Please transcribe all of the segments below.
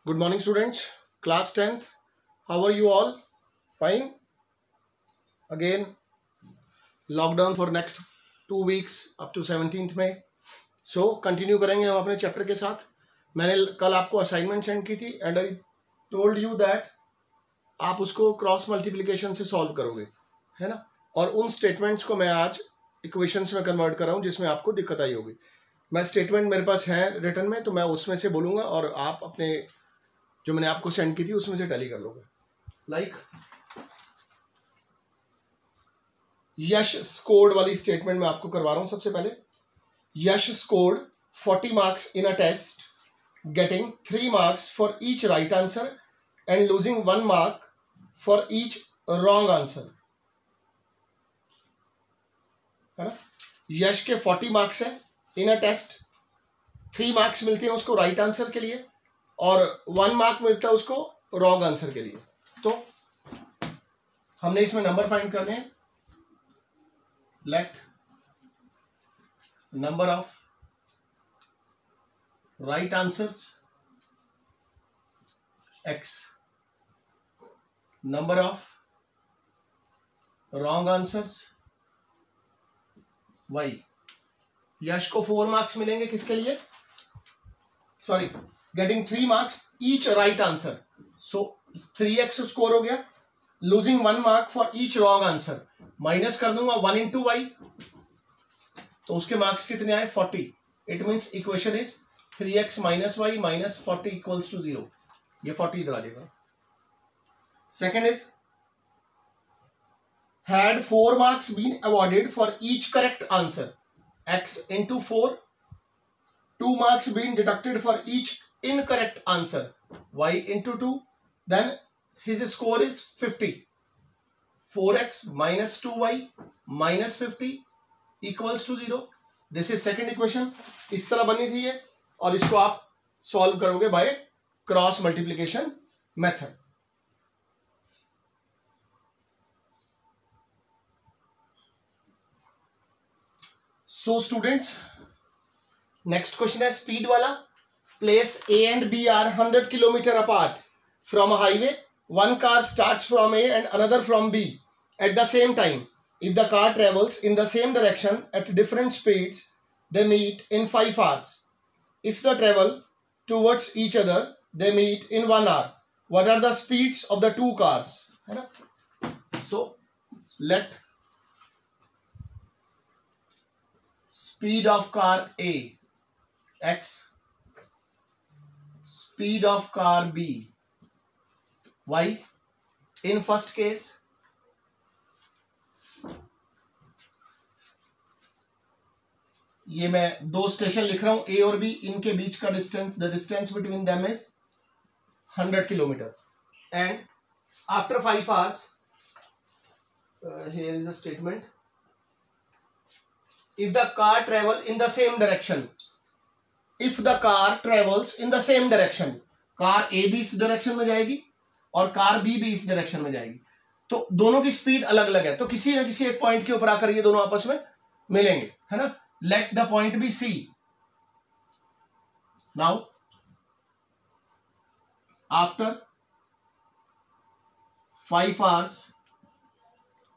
Good morning, students. Class 10th. How are you all? Fine. Again, lockdown for next 2 weeks up to 17th May. So continue करेंगे हम अपने chapter के साथ. मैंने कल आपको असाइनमेंट सेंड की थी and I told you that आप उसको क्रॉस मल्टीप्लिकेशन से सॉल्व करोगे, है ना. और उन स्टेटमेंट्स को मैं आज इक्वेशंस में कन्वर्ट कर रहा हूँ जिसमें आपको दिक्कत आई होगी. मैं स्टेटमेंट मेरे पास है रिटर्न में, तो मैं उसमें से बोलूँगा और आप अपने जो मैंने आपको सेंड की थी उसमें से टैली कर लोगे. लाइक यश स्कोर्ड वाली स्टेटमेंट मैं आपको करवा रहा हूं. सबसे पहले Yash scored 40 marks in a test getting 3 marks for each right answer and losing 1 mark for each wrong answer, है ना. यश के 40 मार्क्स है इन अ टेस्ट, 3 मार्क्स मिलते हैं उसको राइट आंसर के लिए और 1 मार्क मिलता है उसको रॉन्ग आंसर के लिए. तो हमने इसमें नंबर फाइंड करने हैं. Let number of right answers x, number of wrong answers y. Yash को 4 मार्क्स मिलेंगे किसके लिए, sorry, getting 3 marks each right answer, so 3x score हो गया. Losing 1 mark for each wrong answer, minus कर दूंगा 1 इंटू वाई, तो उसके मार्क्स कितने आए 40. It means equation is 3x minus y minus 40 equals to 0. ये 40 इधर आ जाएगा. Second is had 4 marks been awarded for each correct answer, x into 4, 2 marks being deducted for each incorrect answer, y into 2, then his score is 50. 4x minus 2y minus 50 equals to 0. This is second equation. इस तरह बनी थी ये, और इसको आप solve करोगे by cross multiplication method. So students, next question है स्पीड वाला. Place A and B are 100 kilometre apart from a highway. One car starts from A and another from B at the same time. If the car travels in the same direction at different speeds, they meet in 5 hours. If they travel towards each other, they meet in 1 hour. What are the speeds of the 2 cars? है ना. So let speed of car A x, speed of car B y. In first case, ये मैं 2 station लिख रहा हूं A और B. इनके बीच का distance, the distance between them is 100 kilometre. And after 5 hours, here is a statement. If the car travel in the same direction, if the car travels in the same direction, car A भी इस direction में जाएगी और car B भी इस direction में जाएगी, तो दोनों की स्पीड अलग अलग है, तो किसी ना किसी एक पॉइंट के ऊपर आकर ये दोनों आपस में मिलेंगे, है ना. Let the point be C. Now after 5 hours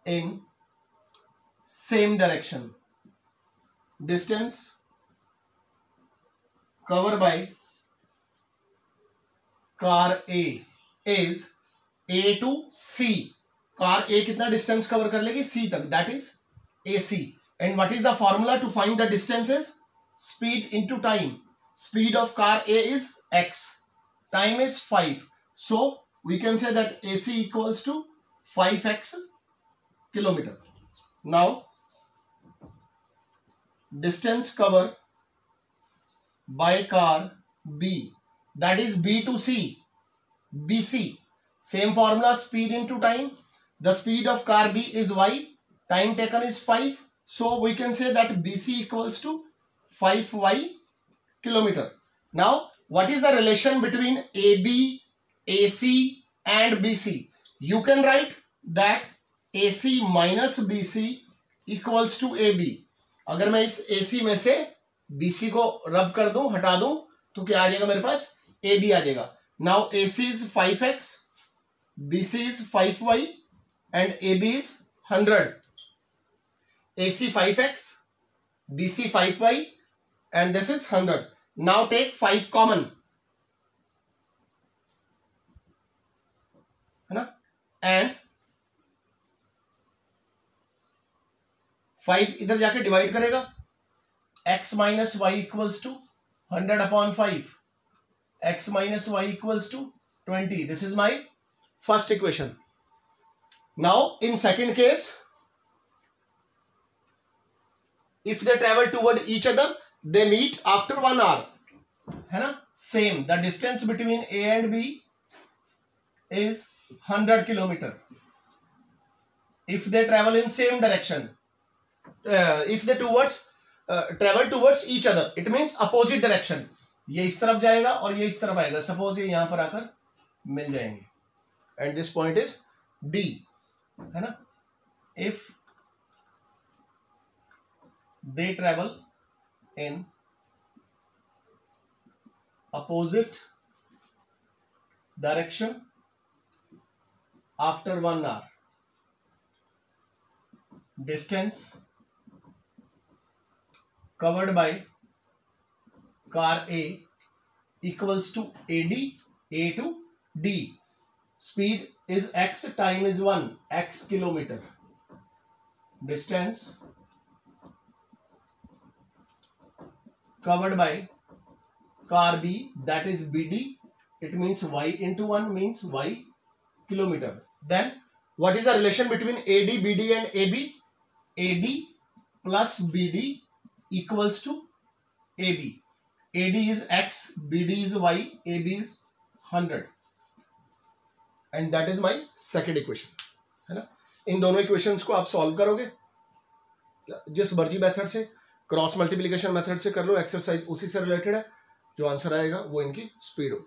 in same direction, distance covered by car A is A to C. Car A कितना डिस्टेंस कवर कर लेगी C तक, that is AC. And what is the formula to find the distances? Speed into time. Speed of car A is x, time is 5, so we can say that AC equals to 5x kilometre. Now distance covered by car B, that is B to C, BC. Same formula, speed into time. The speed of car B is y, time taken is 5, so we can say that BC equals to 5y kilometer. Now what is the relation between AB, AC and BC? You can write that AC minus BC equals to AB. अगर मैं इस AC में से BC को रब कर दूं, हटा दूं, तो क्या आ जाएगा मेरे पास? AB आ जाएगा. Now AC is 5x, BC is 5y, and AB is 100. AC 5x, BC 5y, and this is 100. Now take 5 common, है ना, and 5 इधर जाके डिवाइड करेगा, x minus y equals to 100 upon 5, x minus y equals to 20. This is my first equation. Now in second case, if they travel toward each other, they meet after 1 hour, है ना, same, the distance between A and B is 100 kilometer. If they travel in same direction, if they travel towards each other, it means opposite direction. ये इस तरफ जाएगा और ये इस तरफ आएगा. Suppose ये यहां पर आकर मिल जाएंगे, and this point is D, है ना. If they travel in opposite direction after 1 hour, distance covered by car A equals to AD, A to D. Speed is x, time is 1, x kilometer. Distance covered by car B, that is BD, it means y into 1 means y kilometer. Then what is the relation between AD, BD and AB? AD plus BD equals to AB. AD is x, BD is y, AB is 100. And that is my second equation, है ना. इन दोनों equations को आप solve करोगे जिस मर्जी method से, cross multiplication method से कर लो, एक्सरसाइज उसी से रिलेटेड है. जो आंसर आएगा वो इनकी स्पीड हो.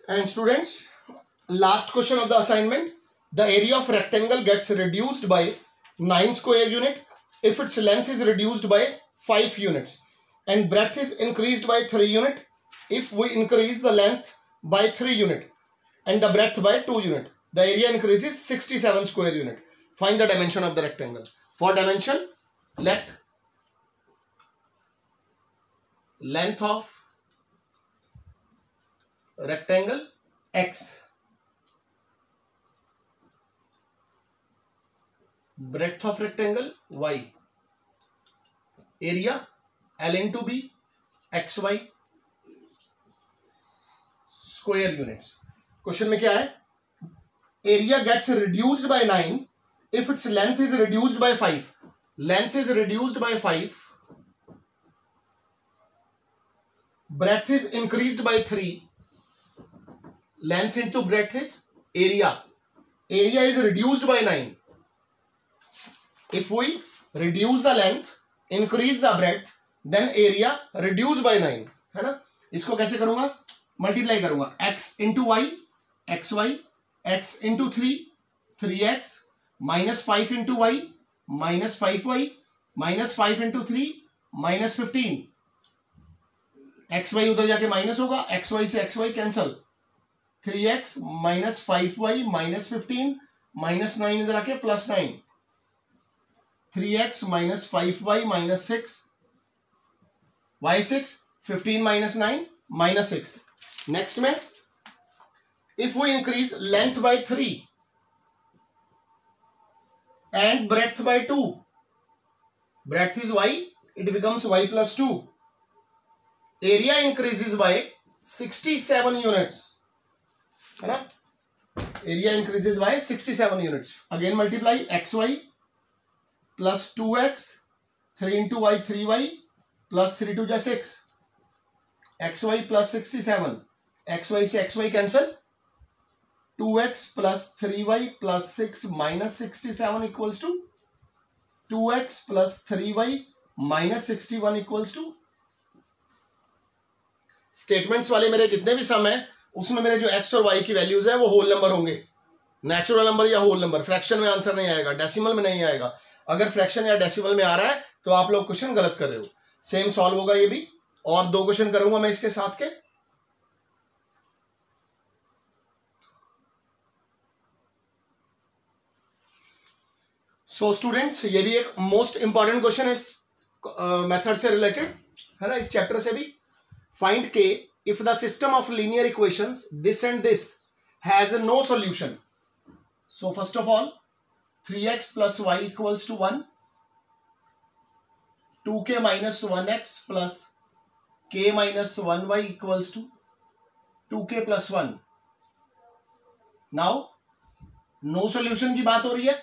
And students, last question of the assignment, the area of rectangle gets reduced by 9 square unit if its length is reduced by 5 units and breadth is increased by 3 unit if we increase the length by 3 unit and the breadth by 2 unit. The area increases 67 square unit. Find the dimension of the rectangle. For dimension, let length of rectangle x, breadth of rectangle y, area L into B, xy square units. Question में क्या है? Area gets reduced by 9 if its length is reduced by 5. Length is reduced by 5. Breadth is increased by 3. Length into breadth is area. Area is reduced by 9. If we reduce the length, increase the breadth, then area reduce by 9, है ना. इसको कैसे करूंगा? Multiply करूंगा. x into y, xy, x into 3, 3x, minus 5 into y, minus 5y, minus 5 into 3, minus 15. xy उधर जाके minus होगा, xy से xy cancel. 3x minus 5y minus 15 minus 9 इधर आके plus 9. 3x minus 5y minus 6, y 6, 15 minus 9 minus 6. Next में, if we increase length by 3 and breadth by 2, breadth is y, it becomes y plus 2. Area increases by 67 units. है ना. Area increases by 67 units. Again multiply xy plus 2x, 3 into y, 3y, plus 3 to 6. xy plus 67. xy से xy cancel. 2x plus 3y plus 6 minus 67 equals to 2x plus 3y minus 61 equals to. Statements वाले मेरे जितने भी सम है उसमें मेरे जो x और y की वैल्यूज है वो होल नंबर होंगे. नेचुरल नंबर या होल नंबर, फ्रैक्शन में आंसर नहीं आएगा, डेसिमल में नहीं आएगा. अगर फ्रैक्शन या डेसिमल में आ रहा है तो आप लोग क्वेश्चन गलत कर रहे हो। सेम सॉल्व होगा ये भी, और 2 क्वेश्चन करूंगा मैं इसके साथ के। सो स्टूडेंट्स, ये भी एक मोस्ट इंपॉर्टेंट क्वेश्चन है इस मेथड से रिलेटेड, है ना, इस चैप्टर से भी। Find k if the system of linear equations this and this has no solution. So first of all 3x plus y equals to 1, 2k minus 1x plus k minus 1y equals to 2k plus 1. Now no solution की बात हो रही है,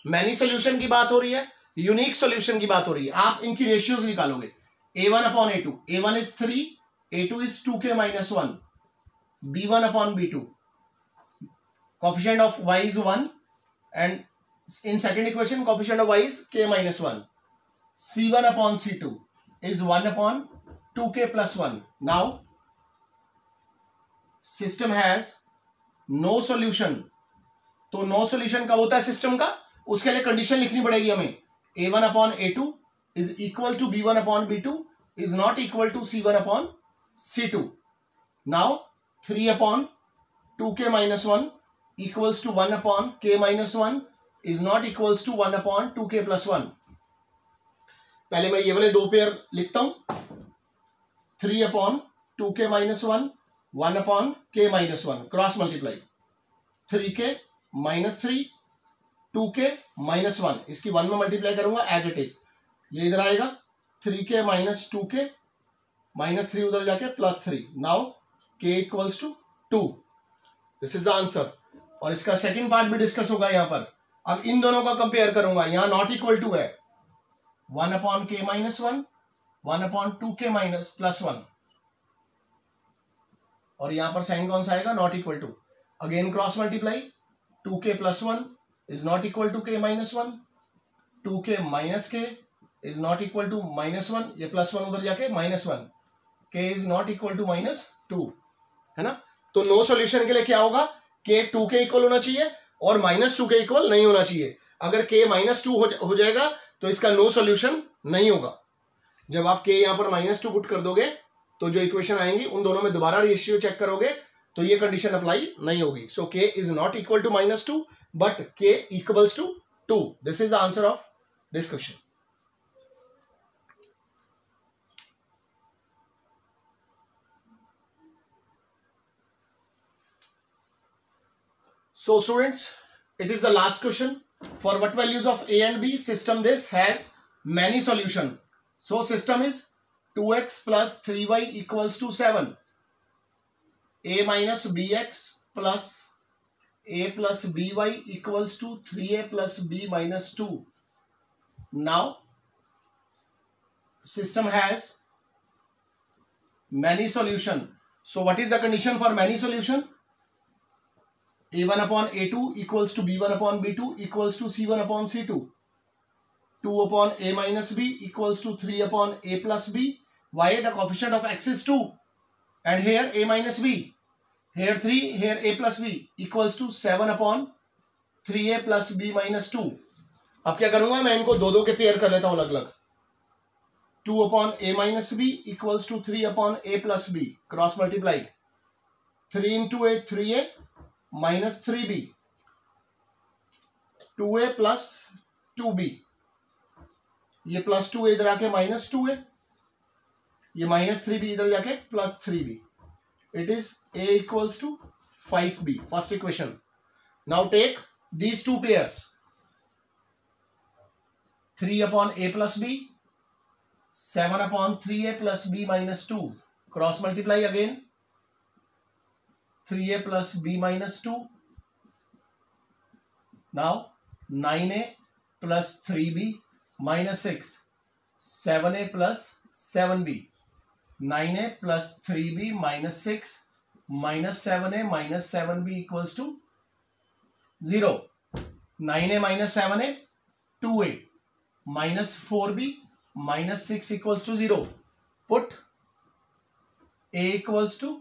many solution की बात हो रही है, यूनिक सॉल्यूशन की बात हो रही है। आप इनकी रेशियोज निकालोगे, a1 upon a2, a1 is 3, a2 is 2k minus 1, b1 upon b2, coefficient of y is 1 and in second equation coefficient of y is k minus 1, c1 upon c2 is 1 upon 2k plus 1. Now system has no solution. तो no solution कब होता है system का, उसके लिए condition लिखनी पड़ेगी हमें। a1 upon a2 is equal to b1 upon b2 is not equal to c1 upon c2. Now 3 upon 2k minus 1 equals to 1 upon k minus 1 is not equals to 1 upon 2k plus 1. पहले मैं ये वाले दो pair लिखता हूं, 3 upon 2k minus 1, 1 upon k minus 1, cross multiply 3k minus 3, 2k minus 1, इसकी 1 में multiply करूंगा एज इट इज, ये इधर आएगा 3k माइनस 2k माइनस 3 उधर जाके plus 3. Now k equals to 2. This is the answer. और इसका सेकंड पार्ट भी डिस्कस होगा यहां पर. अब इन दोनों का कंपेयर करूंगा, यहां नॉट इक्वल टू है 1 upon k minus 1, 1 upon 2k minus plus 1, और यहां पर साइन कौन सा आएगा, not equal to. Again cross multiply 2k plus 1 is not equal to k minus 1, 2k minus k is not equal to minus 1, ये plus 1 उधर जाके minus 1, k is not equal to minus 2, है ना. तो no solution के लिए क्या होगा, k 2k इक्वल होना चाहिए और माइनस 2k इक्वल नहीं होना चाहिए. अगर k माइनस 2 हो जाएगा तो इसका नो सॉल्यूशन नहीं होगा. जब आप k यहां पर माइनस 2 पुट कर दोगे तो जो इक्वेशन आएंगी उन दोनों में दोबारा रेशियो चेक करोगे तो ये कंडीशन अप्लाई नहीं होगी. So k is not equal to minus 2 but k equals to 2. This is the answer of this question. So students, it is the last question. For what values of a and b system this has many solution. So system is 2x plus 3y equals to 7. a minus bx plus a plus by equals to 3a plus b minus 2. Now system has many solution. So what is the condition for many solution? a1 upon a2 equals to b1 upon b2 equals to c1 upon c2. 2 upon a minus b equals to 3 upon a plus b. Why? The coefficient of x is 2 and here a minus b, here 3, here a plus b equals to 7 upon 3a plus b minus 2. अब क्या करूंगा मैं, इनको दो दो के pair कर लेता हूं अलग अलग. 2 upon a minus b equals to 3 upon a plus b, cross multiply 3 into a 3a minus 3b, 2a plus 2b, ये प्लस 2a इधर आके माइनस 2a, ये माइनस 3b इधर जाके plus 3b. It is a equals to 5b. First equation. Now take these two pairs. 3 upon a plus b, 7 upon 3a plus b minus 2. Cross multiply again. 3a plus b minus 2. Now 9a plus 3b minus 6. 7a plus 7b. 9a plus 3b minus 6 minus 7a minus 7b equals to 0. 9a minus 7a 2a minus 4b minus 6 equals to 0. Put a equals to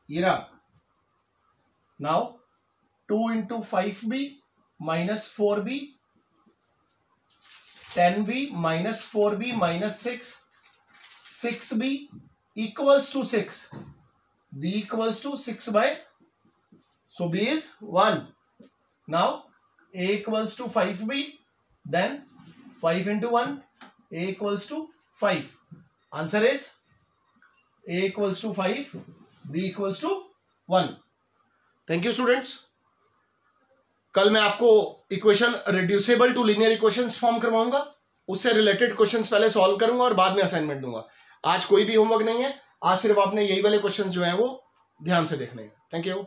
here. Now 2 into 5b minus 4b 10b minus 4b minus 6, 6b equals to 6, b equals to 6 by, so b is 1. Now a equals to 5b, then 5 into 1, a equals to 5. Answer is a equals to 5, b equals to 1. Thank you students. कल मैं आपको equation reducible to linear equations form करवाऊंगा, उससे related questions पहले solve करूंगा और बाद में असाइनमेंट दूंगा. आज कोई भी होमवर्क नहीं है, आज सिर्फ आपने यही वाले क्वेश्चंस जो हैं वो ध्यान से देखने हैं. Thank you.